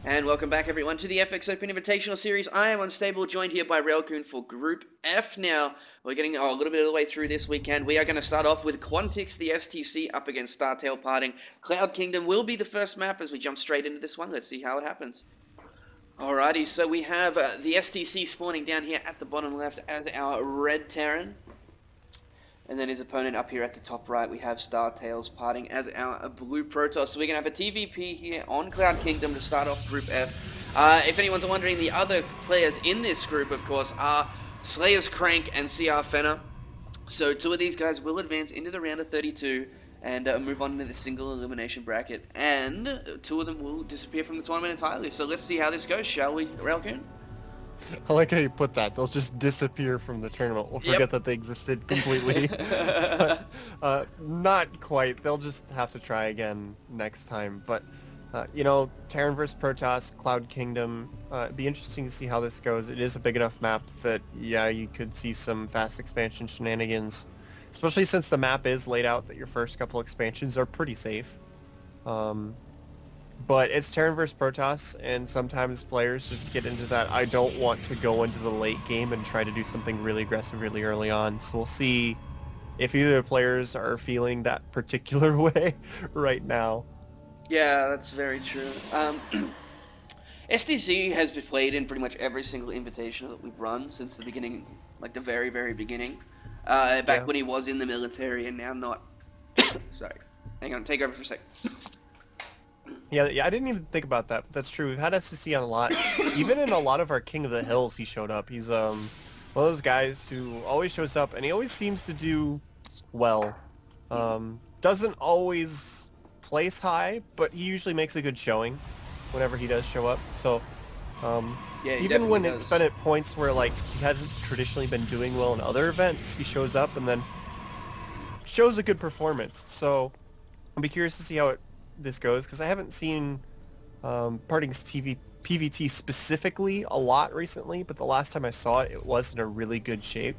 And welcome back everyone to the FX Open Invitational Series. I am Unstable, joined here by Railcoon for Group F. Now, we're getting a little bit of the way through this weekend. We are going to start off with QuanticTheStC up against STParting. Cloud Kingdom will be the first map as we jump straight into this one. Let's see how it happens. Alrighty, so we have the STC spawning down here at the bottom left as our red Terran. And then his opponent up here at the top right, we have STParting as our blue Protoss. So we're going to have a TVP here on Cloud Kingdom to start off Group F. If anyone's wondering, the other players in this group, of course, are Slayer's Crank and CR Fenner. So two of these guys will advance into the round of 32 and move on into the single elimination bracket. And two of them will disappear from the tournament entirely. So let's see how this goes, shall we, Railcoon? I like how you put that. They'll just disappear from the tournament. We'll forget that they existed completely. But, not quite. They'll just have to try again next time. But, you know, Terran vs. Protoss, Cloud Kingdom, it'd be interesting to see how this goes. It is a big enough map that, yeah, you could see some fast expansion shenanigans. Especially since the map is laid out that your first couple expansions are pretty safe. But it's Terran vs. Protoss, and sometimes players just get into that I don't want to go into the late game and try to do something really aggressive really early on. So we'll see if either of the players are feeling that particular way right now. Yeah, that's very true. STC has been played in pretty much every single invitational that we've run since the beginning, like the very, very beginning. Back when he was in the military and now not. Sorry. Hang on, take over for a sec. Yeah, I didn't even think about that, but that's true. We've had STC on a lot. Even in a lot of our King of the Hills, he showed up. He's one of those guys who always shows up, and he always seems to do well. Doesn't always place high, but he usually makes a good showing whenever he does show up. So, yeah, even when it's been at points where like he hasn't traditionally been doing well in other events, he shows up and then shows a good performance. So, I'll be curious to see how this goes, because I haven't seen Parting's PVT specifically a lot recently, but the last time I saw it, it was in a really good shape.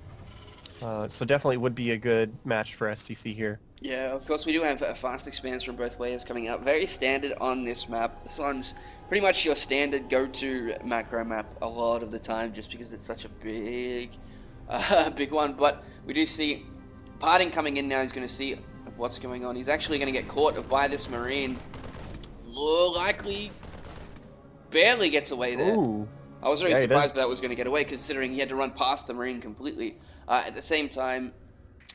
So definitely would be a good match for STC here. Yeah, of course we do have fast expands from both players coming out. Very standard on this map. This one's pretty much your standard go-to macro map a lot of the time, just because it's such a big, big one. But we do see Parting coming in now. He's going to see what's going on. He's actually going to get caught by this Marine. More likely barely gets away there. Ooh. I was very surprised that was going to get away, considering he had to run past the Marine completely. At the same time,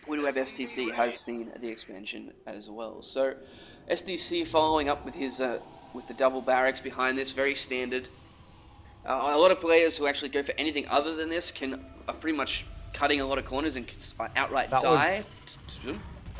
we do have STC has seen the expansion as well. So STC following up with his with the double barracks behind this, very standard. A lot of players who actually go for anything other than this are pretty much cutting a lot of corners and outright die.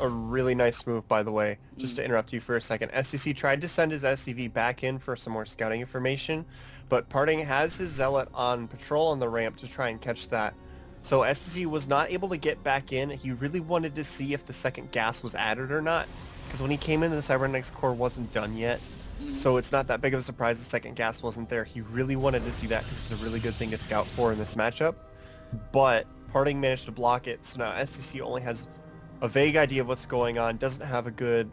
A really nice move, by the way. Just to interrupt you for a second. STC tried to send his SCV back in for some more scouting information, but Parting has his Zealot on patrol on the ramp to try and catch that. So STC was not able to get back in. He really wanted to see if the second gas was added or not, because when he came in, the Cybernetics core wasn't done yet. So it's not that big of a surprise the second gas wasn't there. He really wanted to see that because it's a really good thing to scout for in this matchup. But Parting managed to block it, so now STC only has a vague idea of what's going on, doesn't have a good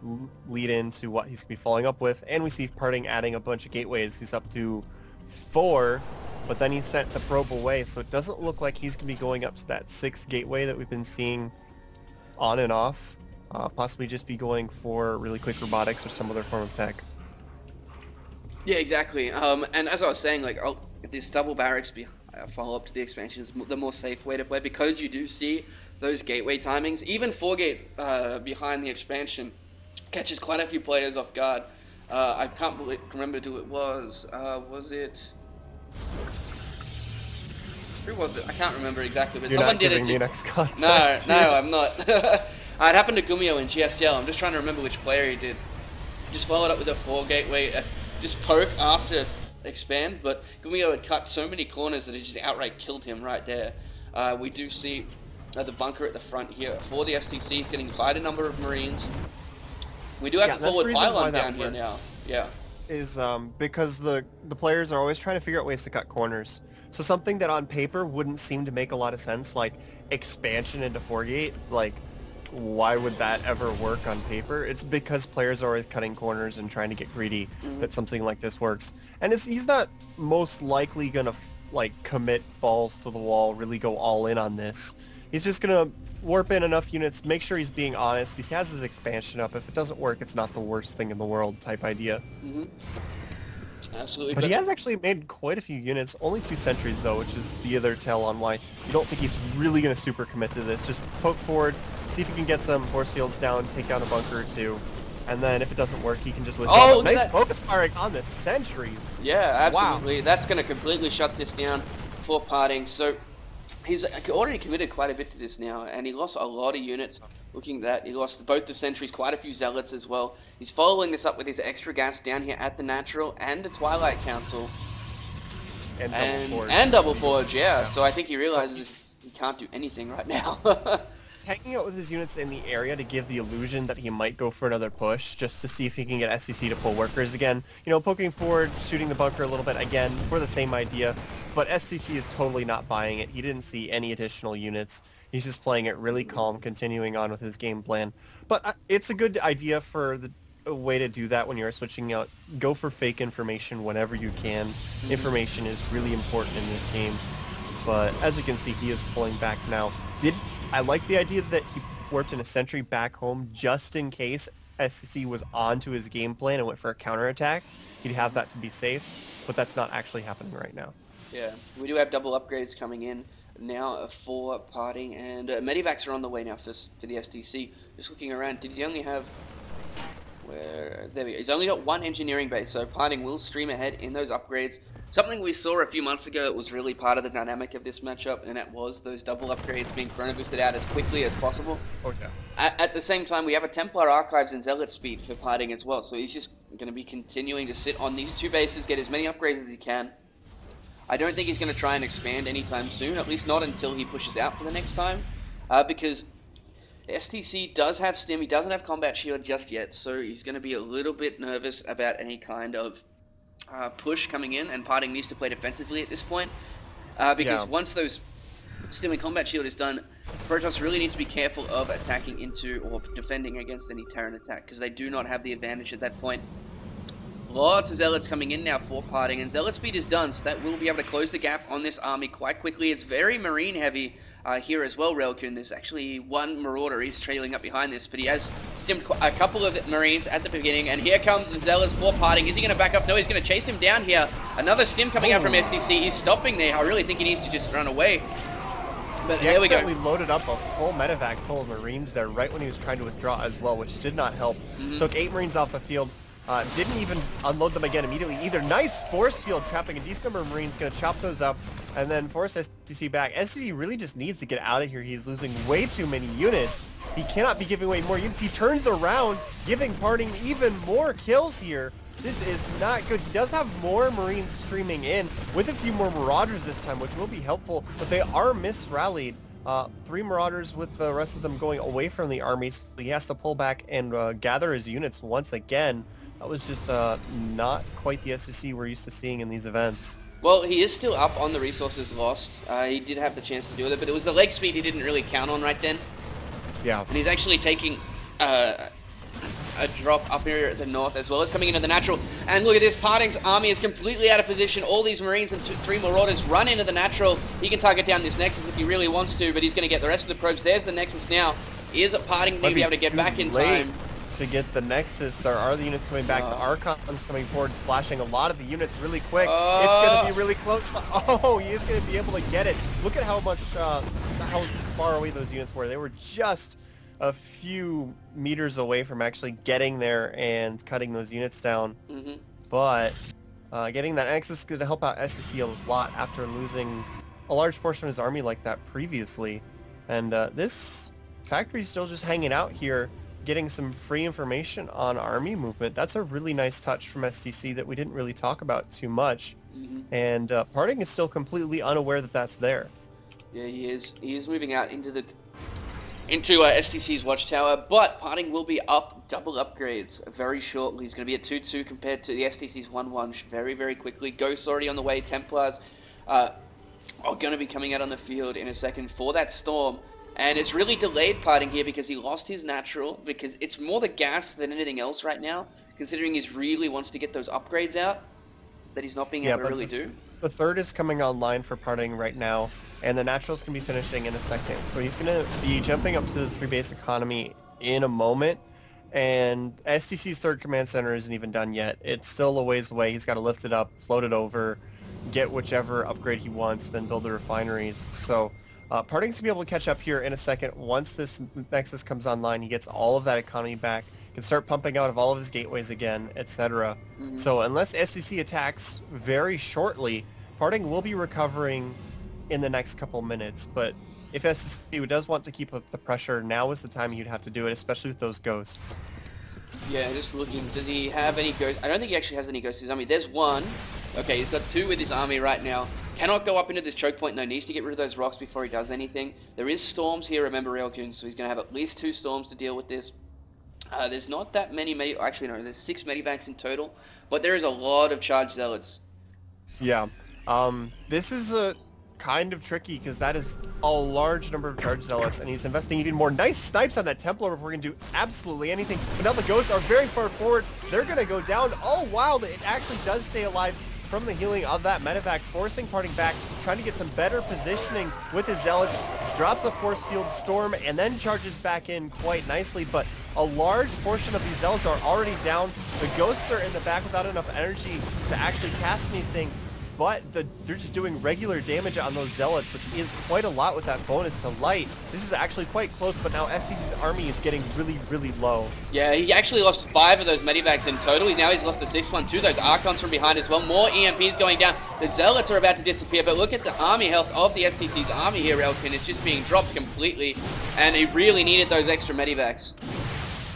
lead into what he's going to be following up with, and we see Parting adding a bunch of gateways. He's up to 4, but then he sent the probe away, so it doesn't look like he's going to be going up to that 6th gateway that we've been seeing on and off. Possibly just be going for really quick robotics or some other form of tech. Yeah, exactly. And as I was saying, like, this double barracks follow up to the expansion is the more safe way to play, because you do see those gateway timings. Even 4-gate behind the expansion catches quite a few players off guard. I can't remember who it was. Was it? Who was it? I can't remember exactly, but someone did it. No, I'm not. It happened to Gumio in GSL. I'm just trying to remember which player he did. Just followed up with a 4-gateway, just poke after expand, but Gumio had cut so many corners that it just outright killed him right there. We do see the bunker at the front here for the STC getting quite a number of Marines. We do have a forward pylon down here now. Yeah. Is because the players are always trying to figure out ways to cut corners. So something that on paper wouldn't seem to make a lot of sense, like expansion into 4-gate, like why would that ever work on paper? It's because players are always cutting corners and trying to get greedy that something like this works. And he's not most likely going to like commit balls to the wall, really go all in on this. He's just going to warp in enough units, make sure he's being honest. He has his expansion up. If it doesn't work, it's not the worst thing in the world type idea. Absolutely. But he has actually made quite a few units. Only 2 sentries, though, which is the other tell on why you don't think he's really going to super commit to this. Just poke forward, see if he can get some force fields down, take down a bunker or 2. And then if it doesn't work, he can just withdraw. Oh, nice focus firing on the sentries. Yeah, absolutely. Wow. That's going to completely shut this down for Parting. So he's already committed quite a bit to this now, and he lost a lot of units. Looking at that, he lost both the sentries, quite a few zealots as well. He's following this up with his extra gas down here at the Natural and the Twilight Council. And Double Forge, yeah. So I think he realizes he can't do anything right now. He's hanging out with his units in the area to give the illusion that he might go for another push, just to see if he can get STC to pull workers again. You know, poking forward, shooting the bunker a little bit again for the same idea. But STC is totally not buying it. He didn't see any additional units. He's just playing it really calm, continuing on with his game plan. But it's a good idea for a way to do that when you're switching out. Go for fake information whenever you can. Information is really important in this game. But as you can see, he is pulling back now. I like the idea that he warped in a sentry back home just in case STC was onto his game plan and went for a counterattack. He'd have that to be safe, but that's not actually happening right now. Yeah, we do have double upgrades coming in now for Parting, and Medivacs are on the way now for the STC. Just looking around, did he only have... There we go. He's only got 1 engineering base, so Parting will stream ahead in those upgrades. Something we saw a few months ago, it was really part of the dynamic of this matchup, and that was those double upgrades being chrono boosted out as quickly as possible. Okay. At the same time, we have a Templar Archives and Zealot speed for Parting as well, so he's just going to be continuing to sit on these 2 bases, get as many upgrades as he can. I don't think he's going to try and expand anytime soon, at least not until he pushes out for the next time, because STC does have stim, he doesn't have combat shield just yet, so he's going to be a little bit nervous about any kind of push coming in, and Parting needs to play defensively at this point, because once those stim and combat shield is done, Protoss really need to be careful of attacking into or defending against any Terran attack, because they do not have the advantage at that point. Lots of Zealots coming in now for Parting, and Zealot speed is done, so that will be able to close the gap on this army quite quickly. It's very Marine heavy here as well, Relkun. There's actually 1 Marauder, he's trailing up behind this, but he has stimmed a couple of Marines at the beginning, and here comes the Zealots for Parting. Is he going to back up? No, he's going to chase him down here. Another stim coming out from STC. He's stopping there. I really think he needs to just run away. But he there we go. He loaded up a full medevac full of Marines there right when he was trying to withdraw as well, which did not help. Took 8 Marines off the field. Didn't even unload them again immediately either. Nice force field trapping a decent number of Marines. Going to chop those up and then force STC back. STC really just needs to get out of here. He's losing way too many units. He cannot be giving away more units. He turns around, giving Parting even more kills here. This is not good. He does have more Marines streaming in with a few more Marauders this time, which will be helpful, but they are misrallied. 3 Marauders with the rest of them going away from the army. So he has to pull back and gather his units once again. That was just not quite the STC we're used to seeing in these events. Well, he is still up on the resources lost. He did have the chance to do it, but it was the leg speed he didn't really count on right then. Yeah. And he's actually taking a drop up here at the north as well. It's coming into the Natural. And look at this, Parting's army is completely out of position. All these Marines and 3 Marauders run into the Natural. He can target down this Nexus if he really wants to, but he's going to get the rest of the probes. There's the Nexus now. Is Parting going to be able to get back in time? To get the Nexus, there are the units coming back. The Archon's coming forward, splashing a lot of the units really quick. It's going to be really close. Oh, he is going to be able to get it. Look at how much, how far away those units were. They were just a few meters away from actually getting there and cutting those units down. But getting that Nexus is going to help out STC a lot after losing a large portion of his army like that previously. And this factory's still just hanging out here, getting some free information on army movement. That's a really nice touch from STC that we didn't really talk about too much. And Parting is still completely unaware that that's there. Yeah, he is. He is moving out into STC's watchtower, but Parting will be up double upgrades very shortly. He's going to be at 2-2 compared to the STC's 1-1 very, very quickly. Ghosts already on the way. Templars are going to be coming out on the field in a second for that Storm. And it's really delayed Parting here because he lost his natural, because it's more the gas than anything else right now, considering he really wants to get those upgrades out that he's not being able to really do. The third is coming online for Parting right now, and the natural's going to be finishing in a second. So he's going to be jumping up to the 3 base economy in a moment, and STC's third command center isn't even done yet. It's still a ways away. He's got to lift it up, float it over, get whichever upgrade he wants, then build the refineries. So Parting's going to be able to catch up here in a second. Once this Nexus comes online, he gets all of that economy back, can start pumping out of all of his gateways again, etc. So unless STC attacks very shortly, Parting will be recovering in the next couple minutes. But if STC does want to keep up the pressure, now is the time he'd have to do it, especially with those ghosts. Yeah, just looking. Does he have any ghosts? I don't think he actually has any ghosts in his army. There's one. Okay, he's got 2 with his army right now. Cannot go up into this choke point. No, needs to get rid of those rocks before he does anything. There is storms here, remember, Railcoon, so he's going to have at least 2 storms to deal with this. There's not that many actually no, there's 6 medivacs in total, but there is a lot of charged zealots. Yeah, this is a kind of tricky because that is a large number of charged zealots, and he's investing even more. Nice snipes on that Templar before he can do absolutely anything, but now the ghosts are very far forward. They're going to go down. Oh wow, it actually does stay alive from the healing of that medevac, forcing Parting back, trying to get some better positioning with his zealots, drops a force field storm, and then charges back in quite nicely, but a large portion of these zealots are already down. The ghosts are in the back without enough energy to actually cast anything, but they're just doing regular damage on those zealots, which is quite a lot with that bonus to light. This is actually quite close, but now STC's army is getting really, really low. Yeah, he actually lost 5 of those medivacs in total. Now he's lost the 6th one too. Those Archons from behind as well. More EMPs going down. The zealots are about to disappear, but look at the army health of the STC's army here, Elkin. It's just being dropped completely, and he really needed those extra medivacs.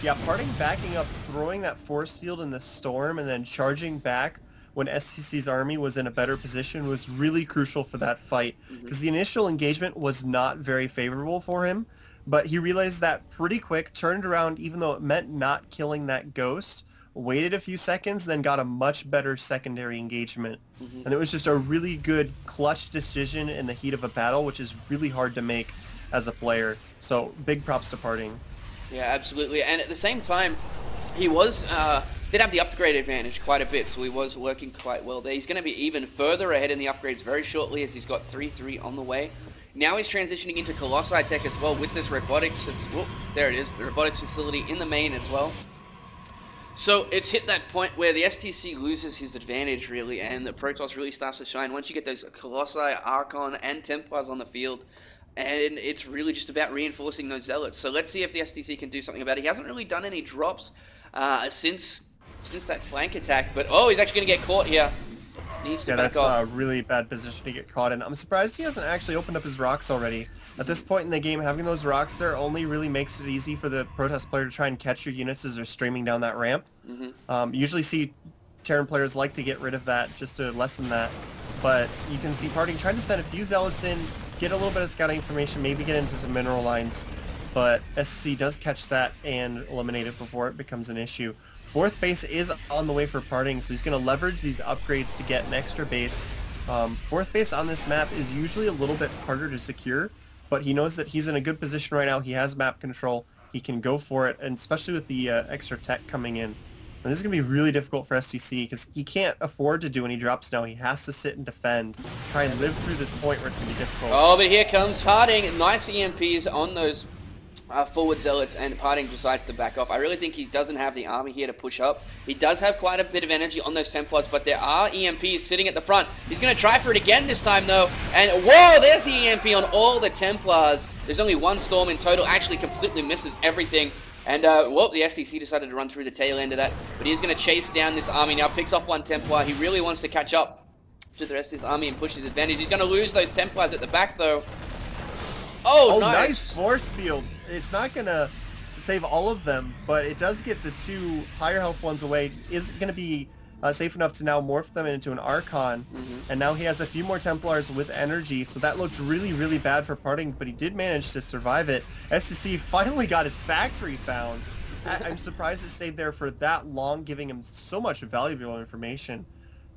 Yeah, Parting backing up, throwing that force field in the storm, and then charging back when STC's army was in a better position was really crucial for that fight, because the initial engagement was not very favorable for him, but he realized that pretty quick, turned around even though it meant not killing that ghost, waited a few seconds, then got a much better secondary engagement. And it was just a really good clutch decision in the heat of a battle, which is really hard to make as a player. So big props to Parting. Yeah, absolutely. And at the same time, he was did have the upgrade advantage quite a bit, so he was working quite well there. He's going to be even further ahead in the upgrades very shortly, as he's got 3-3 on the way. Now he's transitioning into Colossi tech as well with this robotics. Whoop, there it is, the robotics facility in the main as well. So it's hit that point where the STC loses his advantage, really, and the Protoss really starts to shine once you get those Colossi, Archon, and Templars on the field. And it's really just about reinforcing those zealots. So let's see if the STC can do something about it. He hasn't really done any drops since that flank attack, but oh, he's actually going to get caught here. Needs to back off. That's a really bad position to get caught in. I'm surprised he hasn't actually opened up his rocks already. At this point in the game, having those rocks there only really makes it easy for the Protoss player to try and catch your units as they're streaming down that ramp. Usually see Terran players like to get rid of that just to lessen that, but you can see Parting trying to send a few zealots in, get a little bit of scouting information, maybe get into some mineral lines, but SC does catch that and eliminate it before it becomes an issue. 4th base is on the way for Parting, so he's going to leverage these upgrades to get an extra base. 4th base on this map is usually a little bit harder to secure, but he knows that he's in a good position right now. He has map control. He can go for it, and especially with the extra tech coming in. And this is going to be really difficult for STC because he can't afford to do any drops now. He has to sit and defend, try and live through this point where it's going to be difficult. Oh, but here comes Parting. Nice EMPs on those forward zealots, and Parting decides to back off. I really think he doesn't have the army here to push up. He does have quite a bit of energy on those Templars, but there are EMPs sitting at the front. He's going to try for it again this time, though. And whoa, there's the EMP on all the Templars. There's only 1 storm in total. Actually completely misses everything. And, well, the STC decided to run through the tail end of that. But he's going to chase down this army now. Picks off 1 Templar. He really wants to catch up to the rest of his army and push his advantage. He's going to lose those Templars at the back, though. Oh, nice force field. It's not going to save all of them, but it does get the 2 higher health ones away. Is going to be safe enough to now morph them into an Archon, and now he has a few more Templars with energy, so that looked really, really bad for Parting, but he did manage to survive it. STC finally got his factory found. I'm surprised it stayed there for that long, giving him so much valuable information.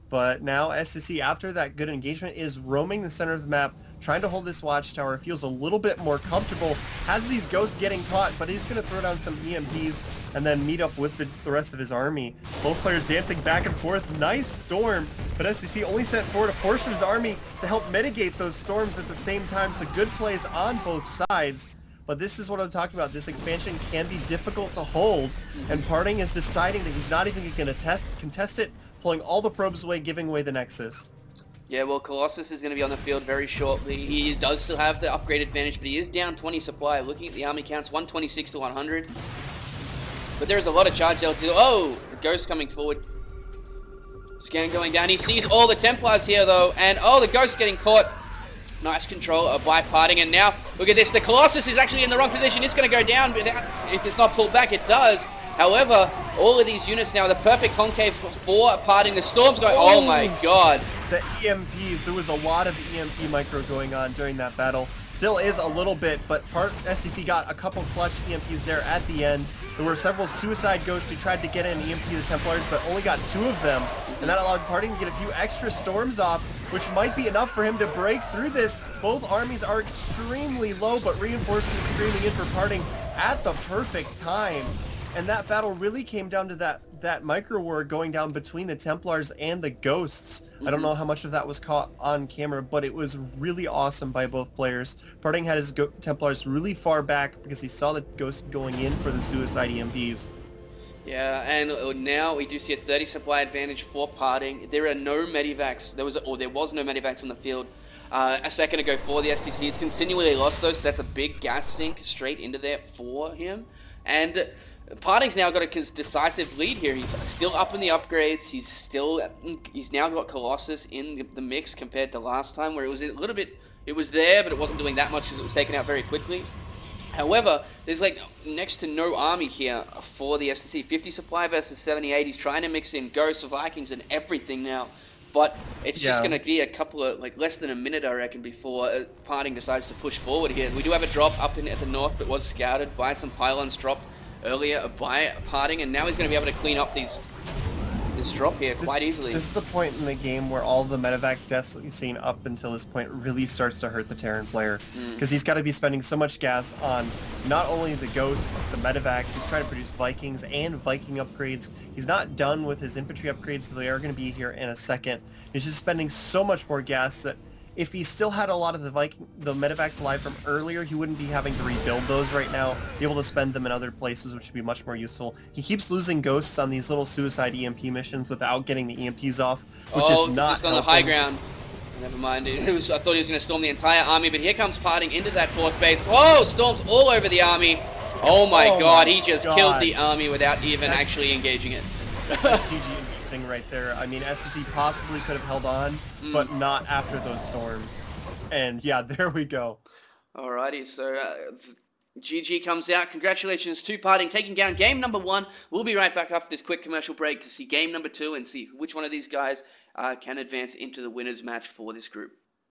But now STC, after that good engagement, is roaming the center of the map, trying to hold this watchtower, feels a little bit more comfortable, has these ghosts getting caught, but he's going to throw down some EMPs and then meet up with the rest of his army. Both players dancing back and forth. Nice storm, but STC only sent forward a portion of his army to help mitigate those storms at the same time, so good plays on both sides. But this is what I'm talking about. This expansion can be difficult to hold, and Parting is deciding that he's not even going to contest it, pulling all the probes away, giving away the Nexus. Yeah, well, Colossus is going to be on the field very shortly. He does still have the upgrade advantage, but he is down 20 supply. Looking at the army counts, 126 to 100. But there's a lot of charge there. Oh, the Ghost coming forward. Scan going down. He sees all the Templars here, though, and oh, the Ghost getting caught. Nice control by Parting, and now, look at this. The Colossus is actually in the wrong position. It's going to go down, but if it's not pulled back, it does. However, all of these units now, the perfect concave for Parting. The Storm's going, oh my god. The EMPs, there was a lot of EMP micro going on during that battle. Still is a little bit, but STC got a couple clutch EMPs there at the end. There were several suicide ghosts who tried to get in EMP the Templars, but only got 2 of them. And that allowed Parting to get a few extra storms off, which might be enough for him to break through this. Both armies are extremely low, but reinforcements streaming in for Parting at the perfect time. And that battle really came down to that micro war going down between the Templars and the Ghosts. I don't know how much of that was caught on camera, but it was really awesome by both players. Parting had his Templars really far back because he saw the Ghosts going in for the suicide EMPs. Yeah, and now we do see a 30 supply advantage for Parting. There are no medivacs. There was no medivacs on the field a second ago for the STC. He's continually lost those, so that's a big gas sink straight into there for him. And Parting's now got a decisive lead here. He's still up in the upgrades. He's now got Colossus in the mix compared to last time, where it was a little bit, it was there, but it wasn't doing that much because it was taken out very quickly. However, there's like next to no army here for the STC. 50 supply versus 78. He's trying to mix in Ghosts, Vikings, and everything now. But it's just going to be a couple of, like, less than a minute, I reckon, before Parting decides to push forward here. We do have a drop up at the north that was scouted by some pylons dropped earlier by Parting, and now he's going to be able to clean up this drop here quite easily. This is the point in the game where all the medevac deaths that you've seen up until this point really starts to hurt the Terran player, because he's got to be spending so much gas on not only the Ghosts, the medevacs, he's trying to produce Vikings and Viking upgrades. He's not done with his infantry upgrades, so they are going to be here in a second. He's just spending so much more gas that if he still had a lot of the medevacs alive from earlier, he wouldn't be having to rebuild those right now, be able to spend them in other places, which would be much more useful. He keeps losing Ghosts on these little suicide EMP missions without getting the EMPs off, which is not just on the high ground. Never mind. I thought he was going to storm the entire army, but here comes Parting into that 4th base. Oh, storms all over the army. Oh my god, he just killed the army without even actually engaging it. That's GG inducing right there. I mean, STC possibly could have held on, but not after those storms. And yeah, there we go. Alrighty, so GG comes out. Congratulations to Parting, taking down game number 1. We'll be right back after this quick commercial break to see game number 2 and see which one of these guys can advance into the winners match for this group.